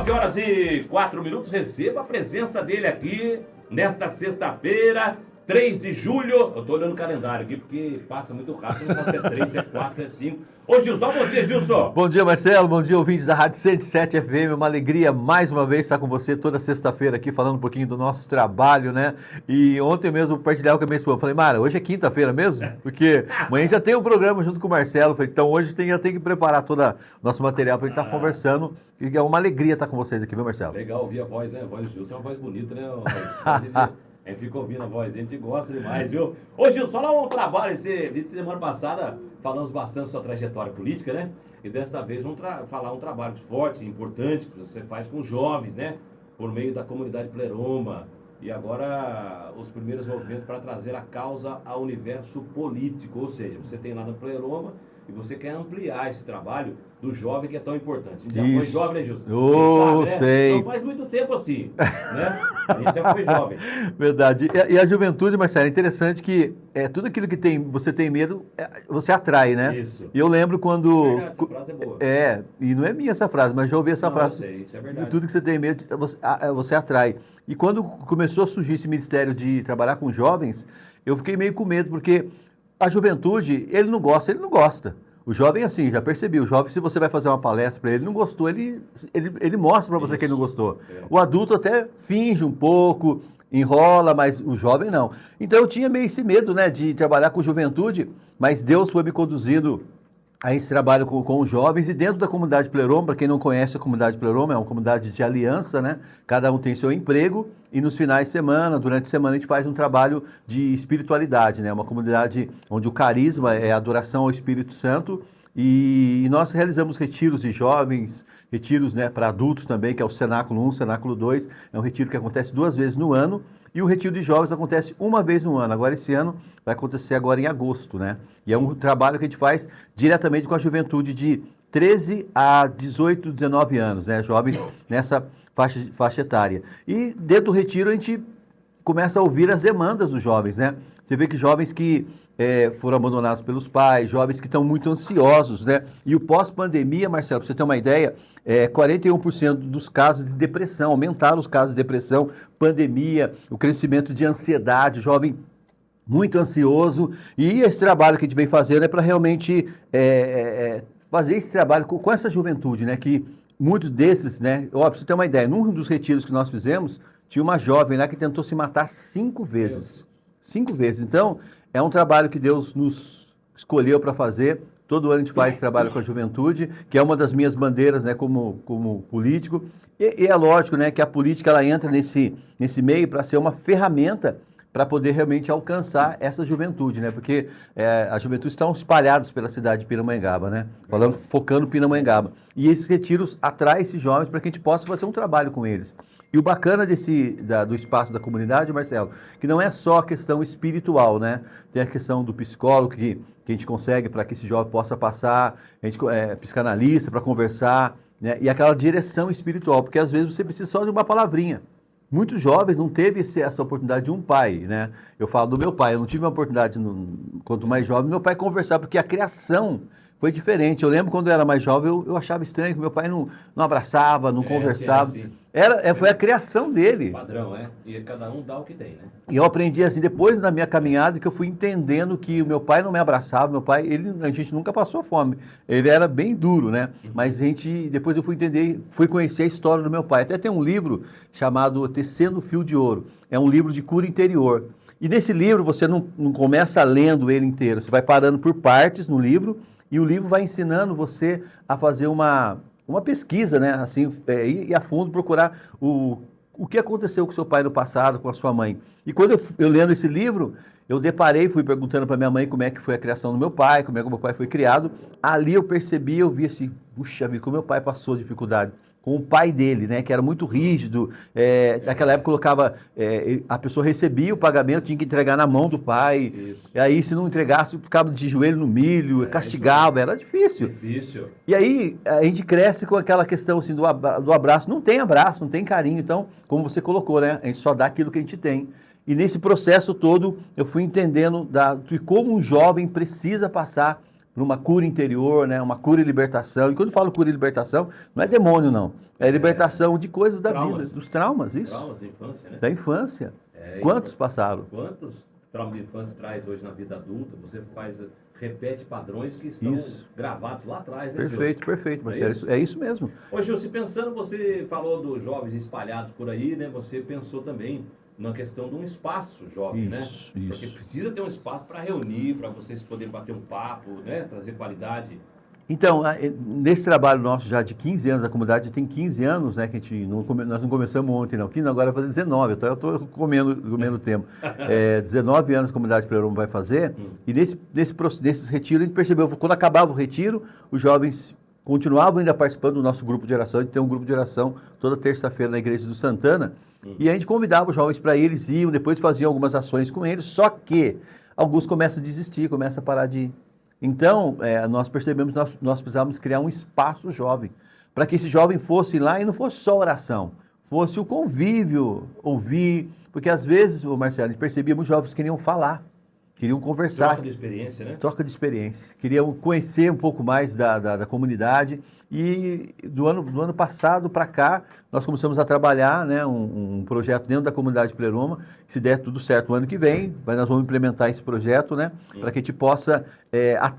9h04. Receba a presença dele aqui nesta sexta-feira, 3 de julho. Eu tô olhando o calendário aqui porque passa muito rápido. Não sabe se é 3, se é 4, se é 5. Ô, Gilson, dá um bom dia, Gilson. Bom dia, Marcelo. Bom dia, ouvintes da Rádio 107 FM. Uma alegria mais uma vez estar com você toda sexta-feira aqui falando um pouquinho do nosso trabalho, né? E ontem mesmo eu compartilhava com a minha esposa. Falei, Mara, hoje é quinta-feira mesmo? Porque amanhã já tem um programa junto com o Marcelo. Falei, então hoje já tem que preparar todo o nosso material para a gente estar conversando. E é uma alegria estar com vocês aqui, viu, Marcelo? Legal ouvir a voz, né? A voz do Gilson é uma voz bonita, né? A gente fica ouvindo a voz, a gente gosta demais, viu? Ô, Gilson, fala um trabalho. Semana passada falamos bastante da sua trajetória política, né? E desta vez vamos falar um trabalho forte, importante, que você faz com jovens, né? Por meio da comunidade Pleroma. E agora os primeiros movimentos para trazer a causa ao universo político. Ou seja, você tem lá no Pleroma e você quer ampliar esse trabalho do jovem que é tão importante. A gente já foi jovem, né, Gilson? Sabe, né? Sei. Não faz muito tempo assim, né? A gente já foi jovem. Verdade. E a juventude, Marcelo, é interessante que tudo aquilo que você tem medo, você atrai, né? Isso. E eu lembro quando... Verdade, essa frase é boa. E não é minha essa frase, mas já ouvi essa frase. Eu sei, isso é verdade. Tudo que você tem medo, você atrai. E quando começou a surgir esse ministério de trabalhar com jovens, eu fiquei meio com medo, porque a juventude, ele não gosta. O jovem, assim, já percebi, o jovem, se você vai fazer uma palestra para ele, não gostou, ele mostra para você que ele não gostou. O adulto até finge um pouco, enrola, mas o jovem não. Então eu tinha meio esse medo, né, de trabalhar com juventude, mas Deus foi me conduzindo a esse trabalho com os jovens e dentro da comunidade Pleroma. Para quem não conhece a comunidade Pleroma, é uma comunidade de aliança, né? Cada um tem seu emprego e nos finais de semana, durante a semana, a gente faz um trabalho de espiritualidade, né? Uma comunidade onde o carisma é a adoração ao Espírito Santo e nós realizamos retiros de jovens, retiros, né, para adultos também, que é o Cenáculo 1, Cenáculo 2, é um retiro que acontece 2 vezes no ano. E o retiro de jovens acontece 1 vez no ano. Agora, esse ano, vai acontecer agora em agosto, né? E é um trabalho que a gente faz diretamente com a juventude de 13 a 18, 19 anos, né? Jovens nessa faixa etária. E dentro do retiro a gente começa a ouvir as demandas dos jovens, né? Você vê que jovens que foram abandonados pelos pais, jovens que estão muito ansiosos, né? E o pós-pandemia, Marcelo, para você ter uma ideia, 41% dos casos de depressão, aumentaram os casos de depressão, pandemia, o crescimento de ansiedade, jovem muito ansioso. E esse trabalho que a gente vem fazendo é para realmente fazer esse trabalho com essa juventude, né? Que muitos desses, né? Ó, para você ter uma ideia, num dos retiros que nós fizemos, tinha uma jovem lá que tentou se matar 5 vezes. 5 vezes. Então, é um trabalho que Deus nos escolheu para fazer. Todo ano a gente faz esse trabalho com a juventude, que é uma das minhas bandeiras, né, como político. E é lógico, né, que a política ela entra nesse meio para ser uma ferramenta para poder realmente alcançar essa juventude, né? Porque a juventude estão espalhados pela cidade de Pindamonhangaba, né? Focando em Pindamonhangaba. E esses retiros atraem esses jovens para que a gente possa fazer um trabalho com eles. E o bacana do espaço da comunidade, Marcelo, que não é só a questão espiritual, né? Tem a questão do psicólogo que a gente consegue para que esse jovem possa passar, a gente psicanalista para conversar, né? E aquela direção espiritual, porque às vezes você precisa só de uma palavrinha. Muitos jovens não teve essa oportunidade de um pai, né? Eu falo do meu pai, eu não tive uma oportunidade, quanto mais jovem, meu pai conversar, porque a criação foi diferente. Eu lembro quando eu era mais jovem, eu achava estranho que meu pai não abraçava, não conversava. Sim. Foi a criação dele. Padrão, E cada um dá o que tem, né? E eu aprendi assim, depois da minha caminhada, que eu fui entendendo que o meu pai não me abraçava, meu pai, a gente nunca passou fome. Ele era bem duro, né? Mas depois eu fui entender, fui conhecer a história do meu pai. Até tem um livro chamado Tecendo o Fio de Ouro. É um livro de cura interior. E nesse livro você não começa lendo ele inteiro, você vai parando por partes no livro, e o livro vai ensinando você a fazer uma pesquisa, né? Assim, ir a fundo, procurar o que aconteceu com seu pai no passado, com a sua mãe. E quando eu lendo esse livro, eu deparei, fui perguntando para minha mãe como é que foi a criação do meu pai, como é que o meu pai foi criado. Ali eu percebi, eu vi assim, puxa vida, como meu pai passou dificuldade. Com o pai dele, né, que era muito rígido, naquela época colocava, a pessoa recebia o pagamento, tinha que entregar na mão do pai, Isso. E aí se não entregasse, ficava de joelho no milho, castigava, era difícil. E aí a gente cresce com aquela questão assim, do abraço, não tem carinho, então, como você colocou, né, a gente só dá aquilo que a gente tem. E nesse processo todo, eu fui entendendo de como um jovem precisa passar uma cura interior, né? Uma cura e libertação. E quando eu falo cura e libertação, não é demônio, não. É libertação de coisas da vida, dos traumas, isso. Traumas da infância, né? Da infância. Quantos passaram? Quantos traumas de infância traz hoje na vida adulta? Você repete padrões que estão gravados lá atrás, né, Perfeito, Gilson? perfeito, Marcelo. É isso mesmo. Ô, Gilson, pensando, você falou dos jovens espalhados por aí, né? Você pensou também na questão de um espaço jovem, né? Isso. Porque precisa ter um espaço para reunir, para vocês poderem bater um papo, né? Trazer qualidade. Então, nesse trabalho nosso já de 15 anos, a comunidade tem 15 anos, né, que nós não começamos ontem, não. 15 agora vai fazer 19, então eu estou comendo tempo. 19 anos a comunidade Pleroma vai fazer, e nesses retiros a gente percebeu, quando acabava o retiro, os jovens continuavam ainda participando do nosso grupo de oração. A gente tem um grupo de oração toda terça-feira na igreja do Santana, e a gente convidava os jovens para eles, iam, depois faziam algumas ações com eles, só que alguns começam a desistir, começam a parar de ir. Então, nós percebemos que nós precisávamos criar um espaço jovem, para que esse jovem fosse lá e não fosse só oração, fosse o convívio, ouvir, porque às vezes, Marcelo, a gente percebia muitos jovens queriam falar, queriam conversar. Troca de experiência, né? Troca de experiência. Queriam conhecer um pouco mais da comunidade. E do ano passado para cá, nós começamos a trabalhar, né, um projeto dentro da comunidade Pleroma. Se der tudo certo o ano que vem, nós vamos implementar esse projeto, né, para que a gente possa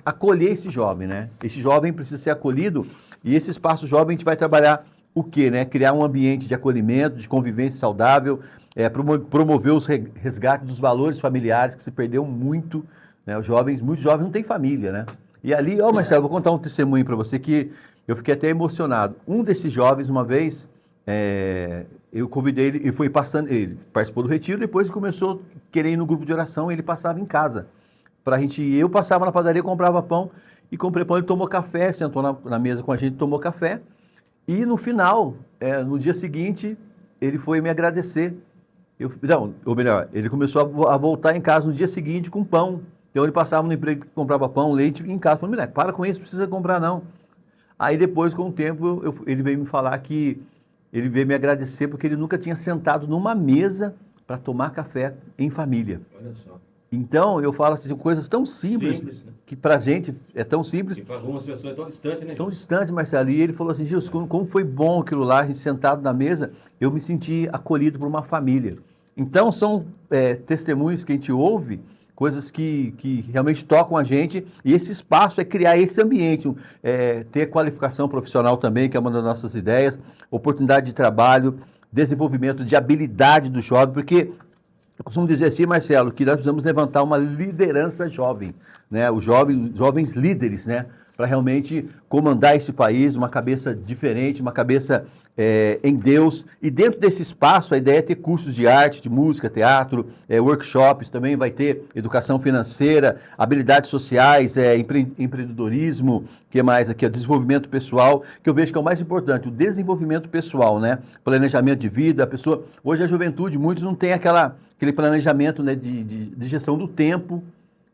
acolher esse jovem, né? Esse jovem precisa ser acolhido, e esse espaço jovem a gente vai trabalhar o quê, né? Criar um ambiente de acolhimento, de convivência saudável, promover os resgates dos valores familiares que se perdeu muito, né? Muitos jovens não têm família, né? E ali, Marcelo, vou contar um testemunho para você que eu fiquei até emocionado. Um desses jovens, uma vez, eu convidei ele, e foi passando, ele participou do retiro, depois começou a querer ir no grupo de oração, ele passava em casa. Eu passava na padaria, comprava pão, e comprei pão, ele tomou café, sentou na mesa com a gente, tomou café, e no final, no dia seguinte, ele foi me agradecer. Ou melhor, ele começou a voltar em casa no dia seguinte com pão. Então ele passava no emprego, comprava pão, leite em casa. Falei, moleque, para com isso, não precisa comprar não. Aí depois, com o tempo, ele veio me falar que ele veio me agradecer porque ele nunca tinha sentado numa mesa para tomar café em família. Olha só. Então, eu falo assim, coisas tão simples, né? que pra gente é tão simples. E para algumas pessoas é tão distante, né? Tão distante, Marcelo. E ele falou assim, Gilson, como foi bom aquilo lá, a gente sentado na mesa, eu me senti acolhido por uma família. Então, são testemunhos que a gente ouve, coisas que realmente tocam a gente, e esse espaço é criar esse ambiente, ter qualificação profissional também, que é uma das nossas ideias, oportunidade de trabalho, desenvolvimento de habilidade do jovem, porque eu costumo dizer assim, Marcelo, que nós precisamos levantar uma liderança jovem, né? Os jovens líderes, né? Para realmente comandar esse país, uma cabeça diferente, uma cabeça em Deus. E dentro desse espaço, a ideia é ter cursos de arte, de música, teatro, workshops, também vai ter educação financeira, habilidades sociais, empreendedorismo, que mais aqui? Desenvolvimento pessoal, que eu vejo que é o mais importante, o desenvolvimento pessoal, né? Planejamento de vida, a pessoa... Hoje a juventude, muitos não têm aquele planejamento, né, de gestão do tempo,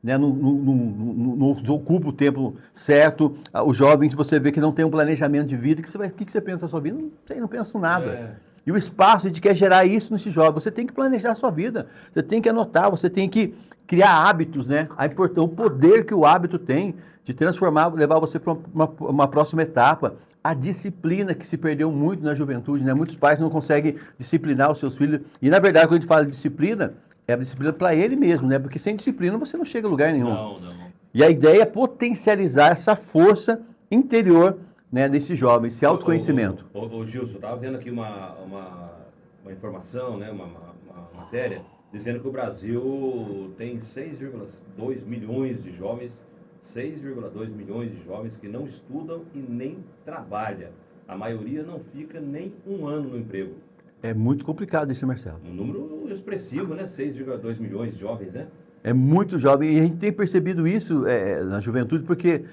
né, não ocupa o tempo certo. Os jovens, você vê que não tem um planejamento de vida, o que você pensa na sua vida? Não sei, não penso nada. E o espaço, a gente quer gerar isso nesse jovem. Você tem que planejar a sua vida, você tem que anotar, você tem que criar hábitos, né? O poder que o hábito tem de transformar, levar você para uma próxima etapa. A disciplina que se perdeu muito na juventude, né? Muitos pais não conseguem disciplinar os seus filhos. E, na verdade, quando a gente fala de disciplina, é a disciplina para ele mesmo, né? Porque sem disciplina você não chega a lugar nenhum. Não. E a ideia é potencializar essa força interior, né, desse jovem, esse autoconhecimento. Ô Gilson, eu estava vendo aqui uma informação, né, uma matéria, dizendo que o Brasil tem 6,2 milhões de jovens, 6,2 milhões de jovens que não estudam e nem trabalham. A maioria não fica nem um ano no emprego. É muito complicado isso, Marcelo. Um número expressivo, né? 6,2 milhões de jovens, né? É muito jovem, e a gente tem percebido isso na juventude, porque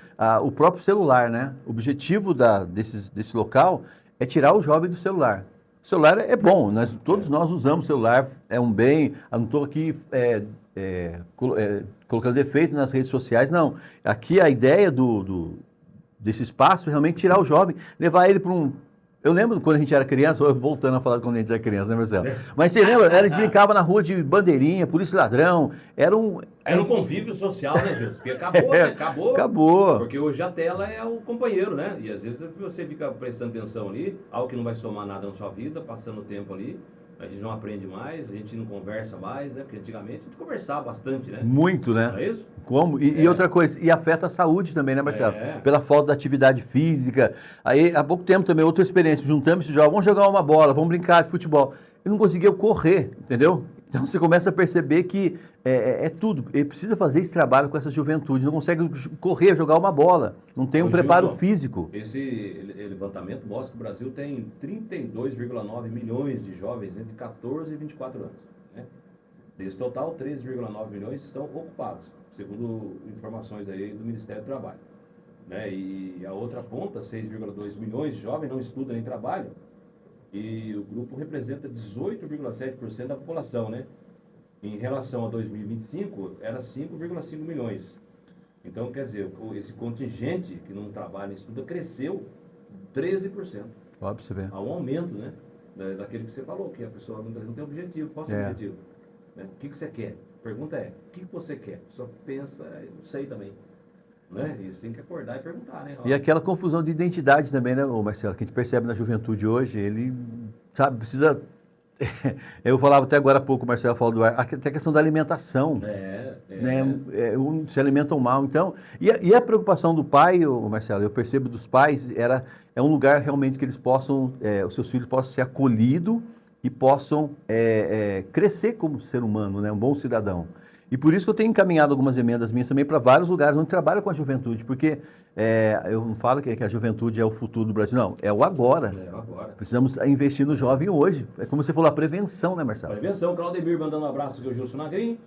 o próprio celular, né? O objetivo desse local é tirar o jovem do celular. O celular é bom, todos nós usamos o celular, é um bem, eu não estou aqui colocando defeito nas redes sociais, não. Aqui a ideia desse espaço é realmente tirar o jovem, levar ele para Eu lembro quando a gente era criança, voltando a falar quando a gente era criança, né, Marcelo? Mas você lembra? A gente brincava na rua de bandeirinha, polícia e ladrão. Era um convívio social, né, Gilson? Porque acabou, né? Acabou. Acabou. Porque hoje a tela é o companheiro, né? E às vezes você fica prestando atenção ali, algo que não vai somar nada na sua vida, passando o tempo ali. A gente não aprende mais, a gente não conversa mais, né? Porque antigamente a gente conversava bastante, né? Muito, né? Não é isso? Como? E outra coisa, e afeta a saúde também, né, Marcelo? Pela falta da atividade física. Aí, há pouco tempo também, outra experiência, juntamos esses jogos, vamos jogar uma bola, vamos brincar de futebol. Eu não conseguia correr, entendeu? Então você começa a perceber que é tudo. Ele precisa fazer esse trabalho com essa juventude, não consegue correr, jogar uma bola, não tem um preparo físico. Esse levantamento mostra que o Brasil tem 32,9 milhões de jovens entre 14 e 24 anos. Né? Desse total, 13,9 milhões estão ocupados, segundo informações aí do Ministério do Trabalho. Né? E a outra ponta, 6,2 milhões de jovens não estudam nem trabalham. E o grupo representa 18,7% da população, né? Em relação a 2025, era 5,5 milhões. Então, quer dizer, esse contingente que não trabalha e estuda cresceu 13%. Ó, pra você ver. Há um aumento, né? Daquele que você falou, que a pessoa não tem objetivo. Qual é o seu objetivo? Né? O que você quer? A pergunta é, o que você quer? Só pensa, não sei também. Né? E você tem que acordar e perguntar, né? E aquela confusão de identidade também, né, Marcelo? Que a gente percebe na juventude hoje, ele, sabe, precisa... Eu falava até agora há pouco, o Marcelo falou do ar, até a questão da alimentação. Né? Se alimentam mal, então... E a preocupação do pai, Marcelo, eu percebo dos pais, é um lugar realmente que eles possam, os seus filhos possam ser acolhidos e possam crescer como ser humano, né? Um bom cidadão. E por isso que eu tenho encaminhado algumas emendas minhas também para vários lugares onde trabalho com a juventude, porque eu não falo que a juventude é o futuro do Brasil, não, é o agora. É o agora. Precisamos investir no jovem hoje. É como você falou, a prevenção, né, Marcelo? Prevenção. Claudemir mandando um abraço aqui, o Gilson Magrin.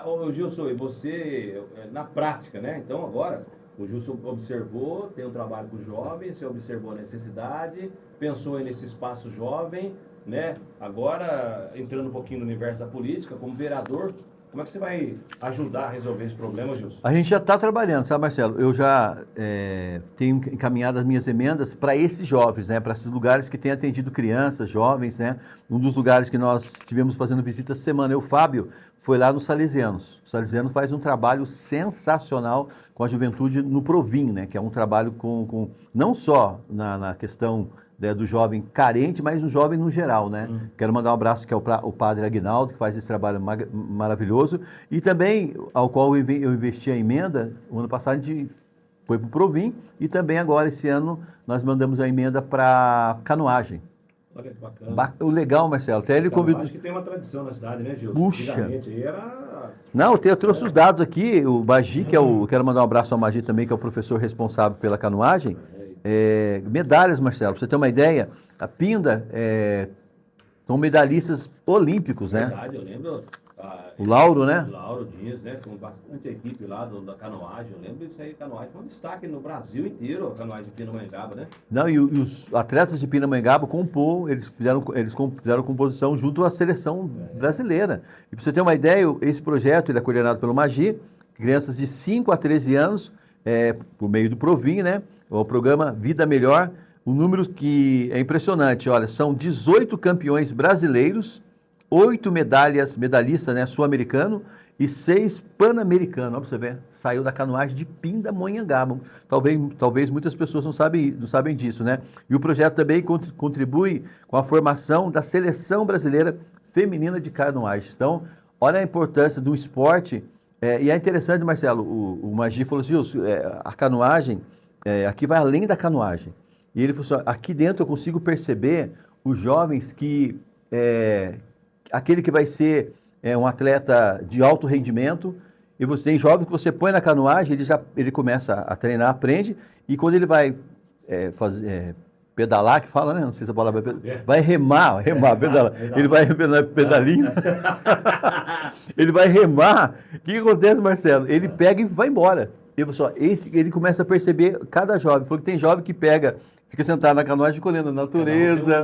Ô Gilson, e você, na prática, né? Então agora, o Gilson observou, tem um trabalho com jovens, você observou a necessidade, pensou nesse espaço jovem, né? Agora, entrando um pouquinho no universo da política, como vereador, como é que você vai ajudar a resolver esse problema, Gilson? A gente já está trabalhando, sabe, Marcelo? Eu já tenho encaminhado as minhas emendas para esses jovens, né? Para esses lugares que têm atendido crianças, jovens, né? Um dos lugares que nós tivemos fazendo visita essa semana, o Fábio, foi lá nos Salesianos. O Salesiano faz um trabalho sensacional com a juventude no Provim, né? Que é um trabalho com não só na questão do jovem carente, mas um jovem no geral, né? Quero mandar um abraço que é o padre Aguinaldo, que faz esse trabalho maravilhoso, e também ao qual eu investi a emenda, o ano passado a gente foi para o Provim, e também agora, esse ano, nós mandamos a emenda para canoagem. Olha que bacana. O legal, Marcelo, até ele convidou... Acho que tem uma tradição na cidade, né, Gilson? Puxa! Antigamente aí era... Não, eu trouxe os dados aqui, o Magi, quero mandar um abraço ao Magi também, que é o professor responsável pela canoagem. Medalhas, Marcelo, para você ter uma ideia, a Pinda são medalhistas olímpicos, né? Verdade, eu lembro. O Lauro, né? O Lauro Dias, né? Com bastante equipe lá da canoagem. Eu lembro disso aí, canoagem foi um destaque no Brasil inteiro, a canoagem de Pindamonhangaba, né? Não, e os atletas de Pindamonhangaba eles fizeram composição junto à seleção brasileira. E para você ter uma ideia, esse projeto ele é coordenado pelo Magi, crianças de 5 a 13 anos, por meio do Provim, né? O programa Vida Melhor, um número que é impressionante, olha, são 18 campeões brasileiros, 8 medalhistas, né, sul-americano e 6 pan-americanos, olha pra você ver, saiu da canoagem de Pindamonhangaba, talvez muitas pessoas não sabem disso, né, e o projeto também contribui com a formação da seleção brasileira feminina de canoagem, então, olha a importância do esporte, e é interessante, Marcelo, o Magi falou assim, a canoagem, aqui vai além da canoagem. E ele falou assim, aqui dentro eu consigo perceber os jovens que... aquele que vai ser um atleta de alto rendimento, e você tem jovem que você põe na canoagem, ele começa a treinar, aprende, e quando ele vai pedalar, que fala, né? Não sei se a palavra vai remar, pedalar. Ele vai pedalinho. Ele vai remar. O que acontece, Marcelo? Ele pega e vai embora. Ele começa a perceber cada jovem. Falou que tem jovem que fica sentado na canoagem colhendo a natureza.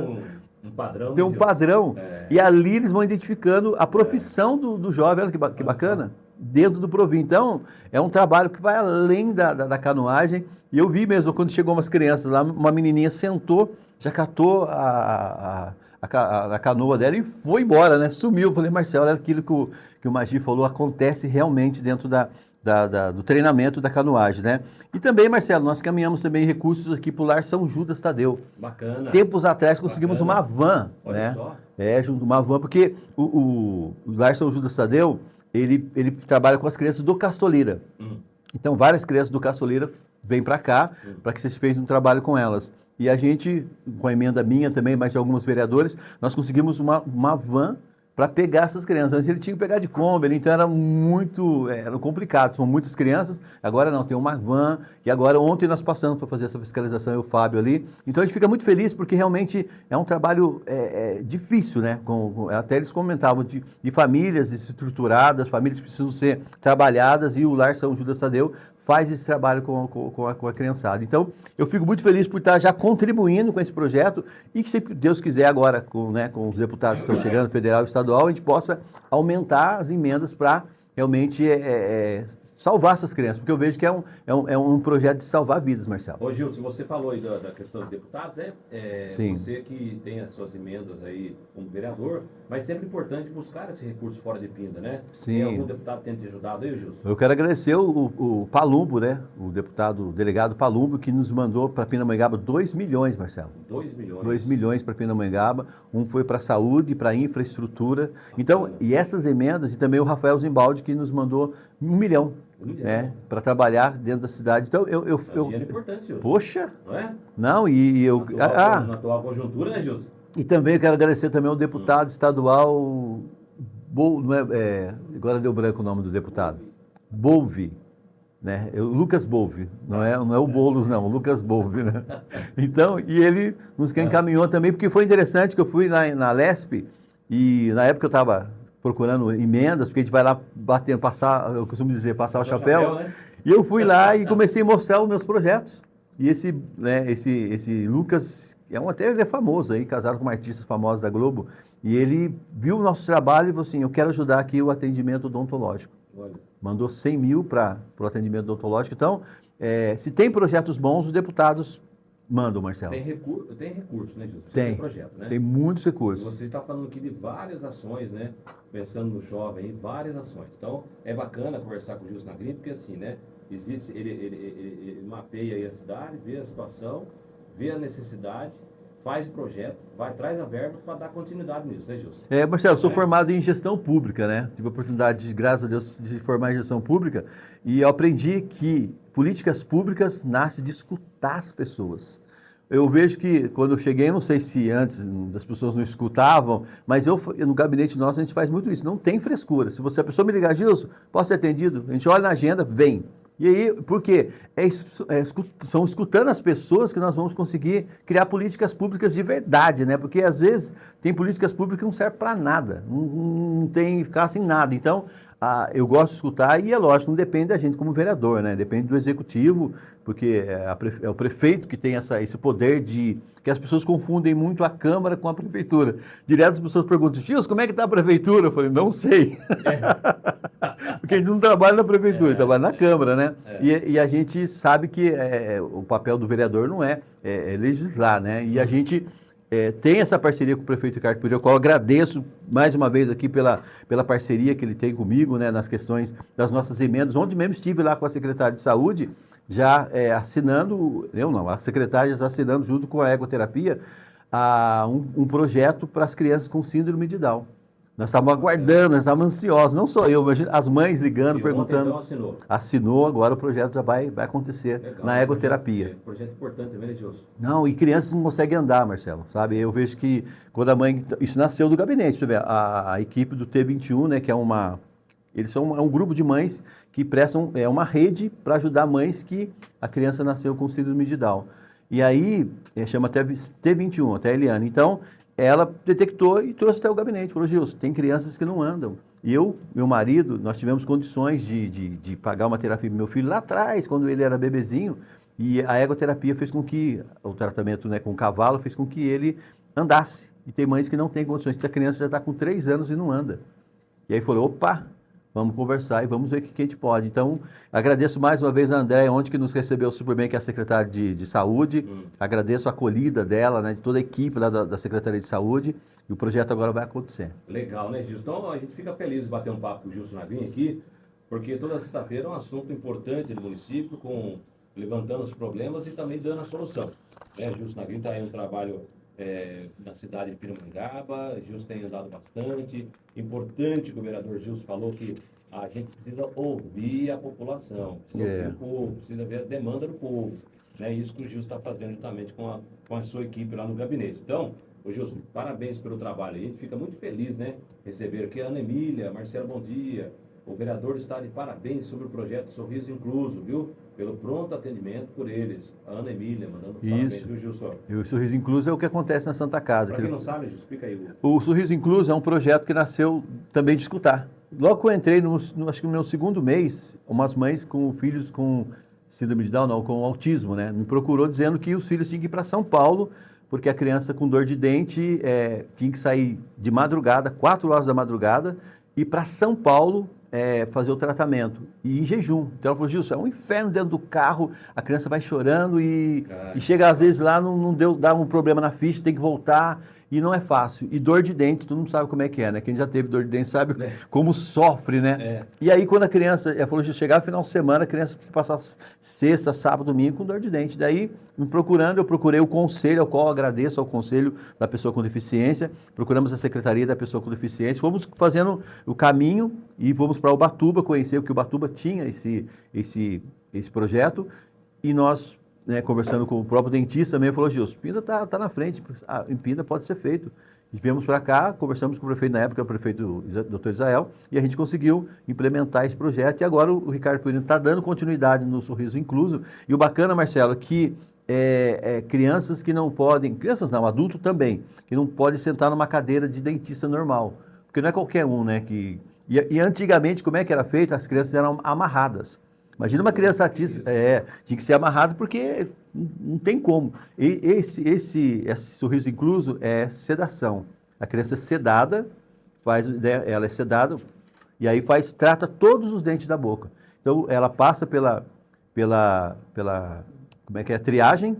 Um padrão. Tem um padrão. E ali eles vão identificando a profissão do jovem. Olha que bacana. dentro do Provi. Então, é um trabalho que vai além da canoagem. E eu vi mesmo, quando chegou umas crianças lá, uma menininha sentou, já catou a canoa dela e foi embora, né? Sumiu. Eu falei, Marcelo, era aquilo que o Magi falou, acontece realmente dentro do treinamento da canoagem, né? E também, Marcelo, nós caminhamos também recursos aqui para o Lar São Judas Tadeu. Bacana. Tempos atrás conseguimos Bacana. uma van, Olha né? só. Junto uma van, porque o Lar São Judas Tadeu, ele trabalha com as crianças do Castoleira. Então, várias crianças do Castoleira vêm para cá, para que vocês fez um trabalho com elas. E a gente, com a emenda minha também, mais de alguns vereadores, nós conseguimos uma van para pegar essas crianças. Antes ele tinha que pegar de Kombi, então era complicado, são muitas crianças, agora não, tem uma van, e agora ontem nós passamos para fazer essa fiscalização, eu e o Fábio ali, então a gente fica muito feliz porque realmente é um trabalho difícil, né, até eles comentavam de famílias estruturadas, famílias que precisam ser trabalhadas, e o Lar São Judas Tadeu faz esse trabalho com a criançada. Então, eu fico muito feliz por estar já contribuindo com esse projeto e que, se Deus quiser, agora, com os deputados que estão chegando, federal e estadual, a gente possa aumentar as emendas para realmente salvar essas crianças, porque eu vejo que é um projeto de salvar vidas, Marcelo. Ô Gilson, você falou aí da questão dos deputados, Sim. Você que tem as suas emendas aí como vereador, mas sempre importante buscar esse recurso fora de Pinda, né? Sim. Tem algum deputado que tenha te ajudado aí, Gilson? Eu quero agradecer o Palumbo, né? O delegado Palumbo, que nos mandou para Pindamonhangaba 2 milhões, Marcelo. 2 milhões. 2 milhões para Pindamonhangaba, um foi para a saúde, para a infraestrutura. Então, e essas emendas, e também o Rafael Zimbaldi, que nos mandou 1 milhão. Para trabalhar dentro da cidade. Então, eu dinheiro importante, Gilson. Poxa! Não é? Não, e eu... Na atual conjuntura, né, Gilson? E também eu quero agradecer também ao deputado estadual... agora deu branco o nome do deputado. Bolvi. Né? Lucas Bolvi. Não é o Boulos, não. O Lucas Bolvi, né? Então, e ele nos encaminhou também, porque foi interessante que eu fui na Lesp, e na época eu estava procurando emendas, porque a gente vai lá batendo, eu costumo dizer, passar o chapéu, né? E eu fui lá e comecei a mostrar os meus projetos. E esse Lucas, ele é famoso aí, casado com uma artista famosa da Globo, e ele viu o nosso trabalho e falou assim, eu quero ajudar aqui o atendimento odontológico. Olha. Mandou 100 mil para o atendimento odontológico. Então, se tem projetos bons, os deputados mandam, Marcelo. Tem recurso, né, Gilson? Tem projeto, né? Tem muitos recursos. Você está falando aqui de várias ações, né? Pensando no jovem, várias ações. Então, é bacana conversar com o Gilson Nagrin, porque assim, né? Existe, ele mapeia aí a cidade, vê a situação, vê a necessidade, faz o projeto, traz a verba para dar continuidade nisso, né, Gilson? Marcelo, eu sou formado em gestão pública, né? Tive a oportunidade, graças a Deus, de formar em gestão pública, e eu aprendi que políticas públicas nascem de escutar as pessoas. Eu vejo que, quando eu cheguei, não sei se antes as pessoas não escutavam, mas no gabinete nosso a gente faz muito isso, não tem frescura. Se a pessoa me ligar, Gilson, posso ser atendido? A gente olha na agenda, vem. E aí, por quê? São escutando as pessoas que nós vamos conseguir criar políticas públicas de verdade, né? Porque, às vezes, tem políticas públicas que não servem para nada, não tem, ficar sem nada. Então, eu gosto de escutar e, é lógico, não depende da gente como vereador, né? Depende do executivo, porque é o prefeito que tem esse poder que as pessoas confundem muito a Câmara com a Prefeitura. Direto as pessoas perguntam, Gilson, como é que está a Prefeitura? Eu falei, não sei. Porque a gente não trabalha na Prefeitura, trabalha na Câmara, né? E a gente sabe que o papel do vereador não é legislar, né? E a gente tem essa parceria com o prefeito Ricardo Pires, ao qual eu agradeço mais uma vez aqui pela parceria que ele tem comigo, né, nas questões das nossas emendas, onde mesmo estive lá com a secretária de saúde, já assinando, a secretária já assinando junto com a ecoterapia, um projeto para as crianças com síndrome de Down. Nós estávamos aguardando, nós estávamos ansiosos, não só eu, mas as mães ligando, perguntando. Então assinou. Assinou, agora o projeto já vai acontecer. Legal, na ecoterapia. Projeto importante também, né, Gilson? Não, e crianças não conseguem andar, Marcelo, sabe? Eu vejo que quando a mãe... Isso nasceu do gabinete, tu vê, a equipe do T21, né, que é eles são um grupo de mães que prestam uma rede para ajudar mães que a criança nasceu com síndrome de Down. E aí, chama T21, até a Eliane. Então, ela detectou e trouxe até o gabinete. Falou, Gilson, tem crianças que não andam. E meu marido, nós tivemos condições de pagar uma terapia para meu filho lá atrás, quando ele era bebezinho. E a ecoterapia fez com que, o tratamento, né, com o cavalo, fez com que ele andasse. E tem mães que não têm condições, que a criança já está com 3 anos e não anda. E aí falou, opa, vamos conversar e vamos ver o que a gente pode. Então, agradeço mais uma vez a Andréia, ontem que nos recebeu super bem, que é a secretária de Saúde. Agradeço a acolhida dela, né, de toda a equipe lá da Secretaria de Saúde. E o projeto agora vai acontecer. Legal, né, Gilson? Então, a gente fica feliz de bater um papo com o Gilson Nagrin aqui, porque toda sexta-feira é um assunto importante do município, levantando os problemas e também dando a solução. Né? Gilson Nagrin está aí um trabalho na cidade de Pindamonhangaba, Gilson tem andado bastante. Importante que o vereador Gilson falou que a gente precisa ouvir a população, precisa ouvir o povo, precisa ver a demanda do povo. Né? Isso que o Gilson está fazendo justamente com a sua equipe lá no gabinete. Então, ô Gilson, parabéns pelo trabalho aí. A gente fica muito feliz, né? Receber aqui a Ana Emília, Marcelo, bom dia. O vereador está de parabéns sobre o projeto Sorriso Incluso, viu? Pelo pronto atendimento por eles. A Ana Emília mandando parabéns, viu, Gilson? E o Sorriso Incluso é o que acontece na Santa Casa. Para quem não sabe, Gilson, explica aí. O Sorriso Incluso é um projeto que nasceu também de escutar. Logo que eu entrei, acho que no meu segundo mês, umas mães com filhos com síndrome de Down, não, com autismo, né? Me procurou dizendo que os filhos tinham que ir para São Paulo, porque a criança com dor de dente tinha que sair de madrugada, 4 horas da madrugada, e para São Paulo fazer o tratamento, e em jejum. Então ela falou, Gilson, é um inferno dentro do carro, a criança vai chorando e chega às vezes lá, dá um problema na ficha, tem que voltar, e não é fácil. E dor de dente, todo mundo sabe como é que é, né? Quem já teve dor de dente sabe como sofre, né? E aí quando a criança, ela falou, chegar no final de semana, a criança tem que passar sexta, sábado, domingo com dor de dente. Daí, me procurando, eu procurei o conselho, ao qual eu agradeço ao conselho da pessoa com deficiência, procuramos a secretaria da pessoa com deficiência, fomos fazendo o caminho e fomos para Ubatuba, conhecer que Ubatuba tinha esse projeto, e nós, conversando com o próprio dentista também, falou, Gilson, Pinda está na frente, em Pinda pode ser feito. E viemos para cá, conversamos com o prefeito na época, o prefeito Dr. Israel, e a gente conseguiu implementar esse projeto, e agora o Ricardo Puerino está dando continuidade no Sorriso Incluso. E o bacana, Marcelo, que crianças que não podem, crianças não, adulto também, que não podem sentar numa cadeira de dentista normal, porque não é qualquer um, né? E antigamente, como é que era feito? As crianças eram amarradas. Imagina uma criança autista, tinha que ser amarrado porque não tem como. E esse Sorriso Incluso é sedação. A criança é sedada, ela é sedada, e aí trata todos os dentes da boca. Então, ela passa pela como é que é, triagem,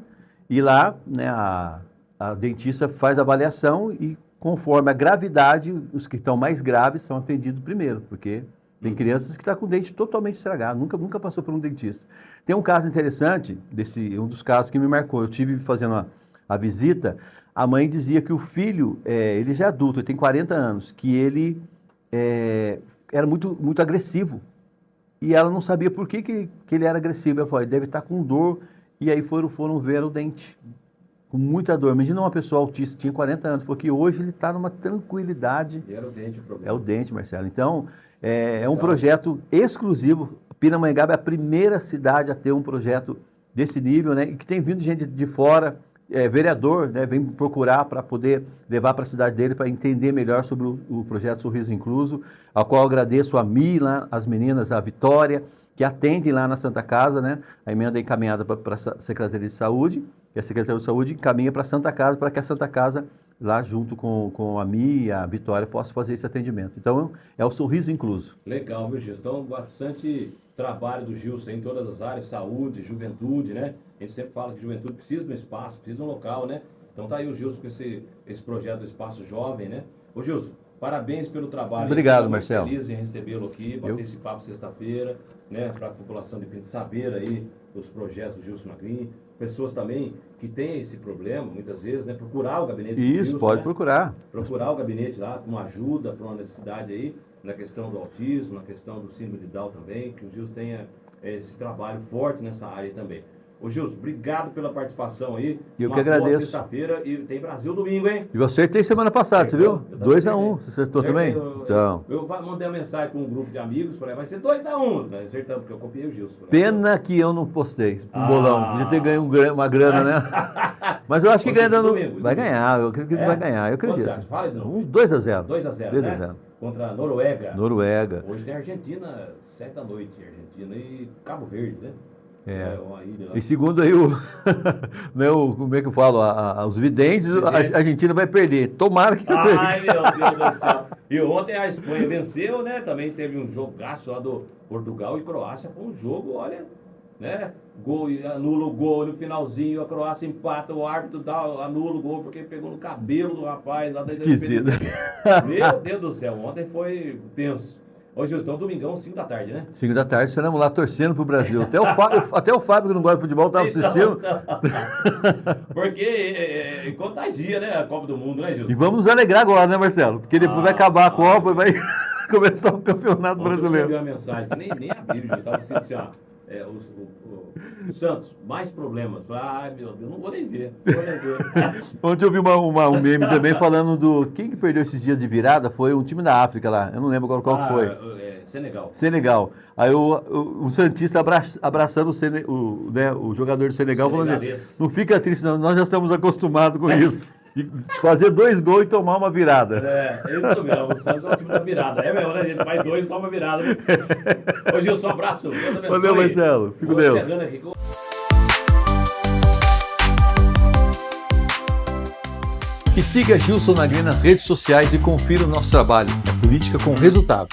e lá, né, a dentista faz a avaliação e conforme a gravidade, os que estão mais graves são atendidos primeiro, porque tem crianças que estão com o dente totalmente estragado, nunca passou por um dentista. Tem um caso interessante, um dos casos que me marcou. Eu tive fazendo a visita, a mãe dizia que o filho, ele já é adulto, ele tem 40 anos, que ele era muito, muito agressivo. E ela não sabia por que ele era agressivo. Ela falou, ele deve estar com dor. E aí foram ver o dente, com muita dor. Imagina uma pessoa autista, tinha 40 anos, falou que hoje ele está numa tranquilidade. E era o dente o problema. É o dente, Marcelo. Então, é um projeto exclusivo. Pindamonhangaba é a primeira cidade a ter um projeto desse nível, né? E que tem vindo gente de fora, vereador, né? Vem procurar para poder levar para a cidade dele, para entender melhor sobre o projeto Sorriso Incluso, ao qual eu agradeço a Mi, lá, as meninas, a Vitória, que atendem lá na Santa Casa, né? A emenda é encaminhada para a Secretaria de Saúde, e a Secretaria de Saúde encaminha para a Santa Casa, para que a Santa Casa, lá junto com a Mi e a Vitória, possa fazer esse atendimento. Então, é o Sorriso Incluso. Legal, viu, Gilson? Então, bastante trabalho do Gilson em todas as áreas, saúde, juventude, né? A gente sempre fala que juventude precisa de um espaço, precisa de um local, né? Então tá aí o Gilson com esse projeto do Espaço Jovem, né? Ô Gilson, parabéns pelo trabalho. Obrigado, Marcelo. Feliz em recebê-lo aqui, bater esse papo sexta-feira, né? Para a população de Pinda saber aí dos projetos do Gilson Nagrin. Pessoas também que têm esse problema, muitas vezes, né? Procurar o gabinete do Gilson. Isso, pode procurar. Procurar o gabinete lá, com uma ajuda, para uma necessidade aí, na questão do autismo, na questão do síndrome de Down também, que o Gilson tenha esse trabalho forte nessa área também. Ô Gilson, obrigado pela participação aí. Eu que agradeço. Sexta-feira e tem Brasil domingo, hein? E você acertei semana passada, você viu? 2-1, você acertou também? Então. Eu mandei uma mensagem para um grupo de amigos, falei, vai ser 2-1. Nós acertamos, porque eu copiei o Gilson. Pena que eu não postei um bolão. Podia ter ganho uma grana, né? Mas eu acho que ganha dando. Vai ganhar, eu acredito que vai ganhar, eu acredito. Fala de novo. 2-0. 2-0, né? Contra a Noruega. Noruega. Hoje tem Argentina, 7 da noite. Argentina e Cabo Verde, né? Uma ilha lá. E segundo aí né, como é que eu falo, os videntes, a Argentina vai perder. Tomara que não perca. Ai, meu Deus do céu. E ontem a Espanha venceu, né? Também teve um jogaço lá do Portugal e Croácia. Foi um jogo, olha, né? Gol, anula o gol no finalzinho, a Croácia empata, o árbitro anula o gol porque pegou no cabelo do rapaz lá da Esquisito. Meu Deus do céu, ontem foi tenso. Hoje então, domingão, 5 da tarde, né? 5 da tarde, estaremos lá torcendo pro Brasil. Até o Fábio, que não gosta de futebol, estava assistindo. Porque contagia, né? A Copa do Mundo, né, Gilson? E vamos nos alegrar agora, né, Marcelo? Porque depois vai acabar a Copa e vai começar o Campeonato Ontem Brasileiro. Eu recebi uma mensagem, que nem abriu, já estava escrito assim, ó. O Santos, mais problemas. Falei, ai meu Deus, não vou nem ver. Não vou nem ver. Ontem eu vi um meme também falando do... Quem que perdeu esses dias de virada foi um time da África lá. Eu não lembro qual que foi. Senegal. Senegal. Aí o Santista abraçando o jogador do Senegal, falando assim, não fica triste não, nós já estamos acostumados com isso. E fazer 2 gols e tomar uma virada. É isso mesmo, o Santos é o time da virada. É mesmo, né? A gente faz 2 e toma virada. Ô Gilson, um abraço. Valeu, Marcelo. Fico com Deus. E siga Gilson Nagrin nas redes sociais e confira o nosso trabalho, Política com Resultado.